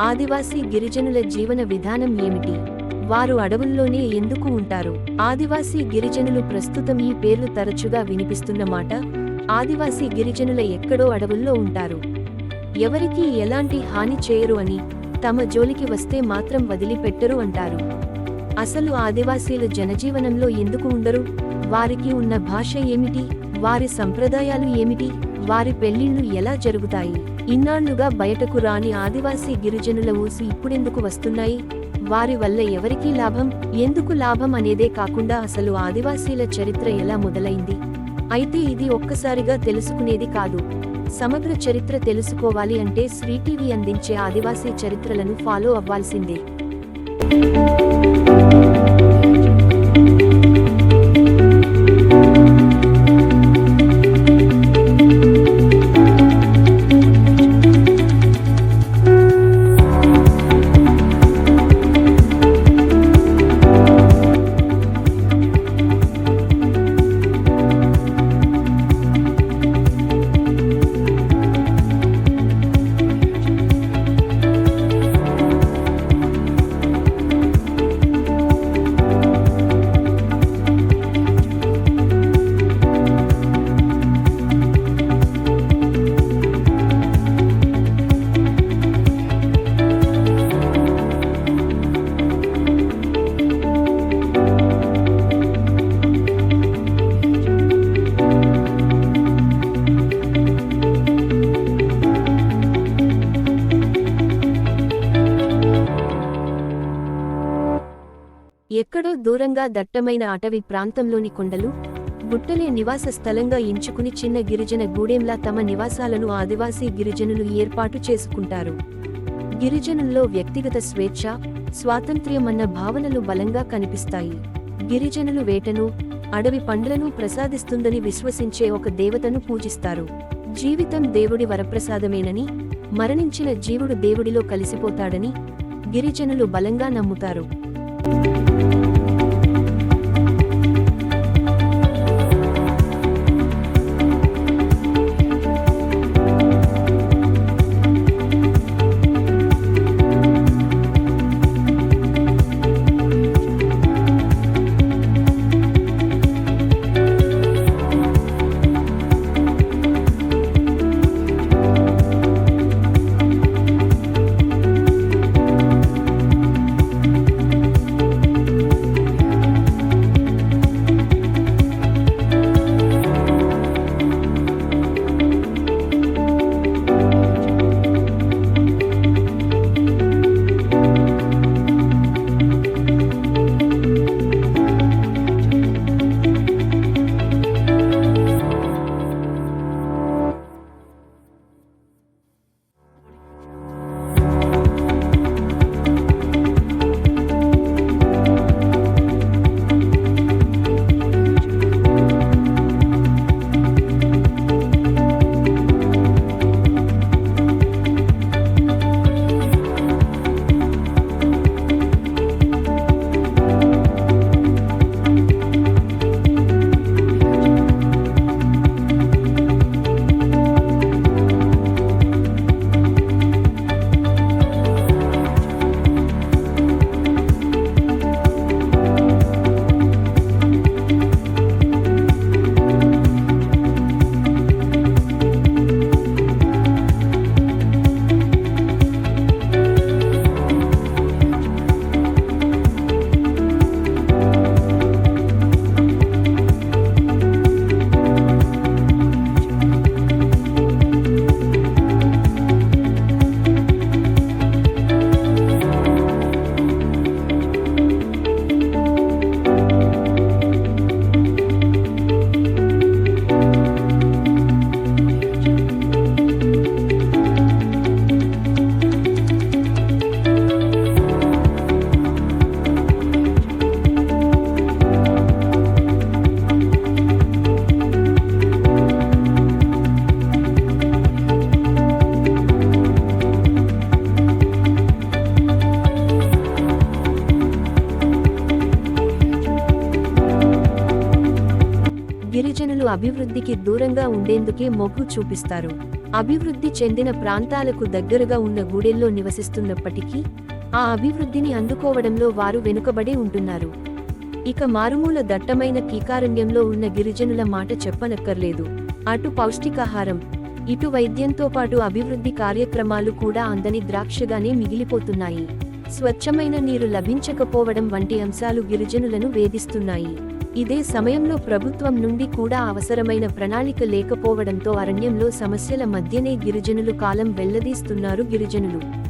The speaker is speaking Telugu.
ఆదివాసీ గిరిజనుల జీవన విధానం ఏమిటి? వారు అడవుల్లోనే ఎందుకు ఉంటారు? ఆదివాసీ గిరిజనులు ప్రస్తుతం ఈ పేర్లు తరచుగా వినిపిస్తున్న మాట. ఆదివాసీ గిరిజనుల ఎక్కడో అడవుల్లో ఉంటారు. ఎవరికీ ఎలాంటి హాని చేయరు అని, తమ జోలికి వస్తే మాత్రం వదిలిపెట్టరు అంటారు. అసలు ఆదివాసీలు జనజీవనంలో ఎందుకు ఉండరు? వారికి ఉన్న భాష ఏమిటి? వారి సంప్రదాయాలు ఏమిటి? వారి పెళ్లిళ్లు ఎలా జరుగుతాయి? ఇన్నాళ్లుగా బయటకు రాని ఆదివాసీ గిరిజనుల ఊసు ఇప్పుడెందుకు వస్తున్నాయి? వారి వల్ల ఎవరికీ లాభం? ఎందుకు లాభం అనేదే కాకుండా అసలు ఆదివాసీల చరిత్ర ఎలా మొదలైంది? అయితే ఇది ఒక్కసారిగా తెలుసుకునేది కాదు. సమగ్ర చరిత్ర తెలుసుకోవాలి అంటే శ్రీ టీవీ అందించే ఆదివాసీ చరిత్రలను ఫాలో అవ్వాల్సిందే. ఎక్కడో దూరంగా దట్టమైన అటవీ ప్రాంతంలోని కొండలు, గుట్టలే నివాస స్థలంగా ఎంచుకుని చిన్న గిరిజన గూడెంలా తమ నివాసాలను ఆదివాసీ గిరిజనులు ఏర్పాటు చేసుకుంటారు. గిరిజనుల్లో వ్యక్తిగత స్వేచ్ఛ, స్వాతంత్ర్యమన్న భావనలు బలంగా కనిపిస్తాయి. గిరిజనులు వేటను, అడవి పండ్లను ప్రసాదిస్తుందని విశ్వసించే ఒక దేవతను పూజిస్తారు. జీవితం దేవుడి వరప్రసాదమేనని, మరణించిన జీవుడు దేవుడిలో కలిసిపోతాడని గిరిజనులు బలంగా నమ్ముతారు. గిరిజనులు అభివృద్ధికి దూరంగా ఉండేందుకే మొగ్గు చూపిస్తారు. అభివృద్ధి చెందిన ప్రాంతాలకు దగ్గరగా ఉన్న గూడెల్లో నివసిస్తున్నప్పటికీ ఆ అభివృద్ధిని అందుకోవడంలో వారు వెనుకబడే ఉంటున్నారు. ఇక మారుమూల దట్టమైన కీకారణ్యంలో ఉన్న గిరిజనుల మాట చెప్పనక్కర్లేదు. అటు పౌష్టికాహారం, ఇటు వైద్యంతో పాటు అభివృద్ధి కార్యక్రమాలు కూడా అందని ద్రాక్షగానే మిగిలిపోతున్నాయి. స్వచ్ఛమైన నీరు లభించకపోవడం వంటి అంశాలు గిరిజనులను వేధిస్తున్నాయి. ఇదే సమయంలో ప్రభుత్వం నుండి కూడా అవసరమైన ప్రణాళిక లేకపోవడంతో అరణ్యంలో సమస్యల మధ్యనే గిరిజనులు కాలం వెళ్లదీస్తున్నారు. గిరిజనులు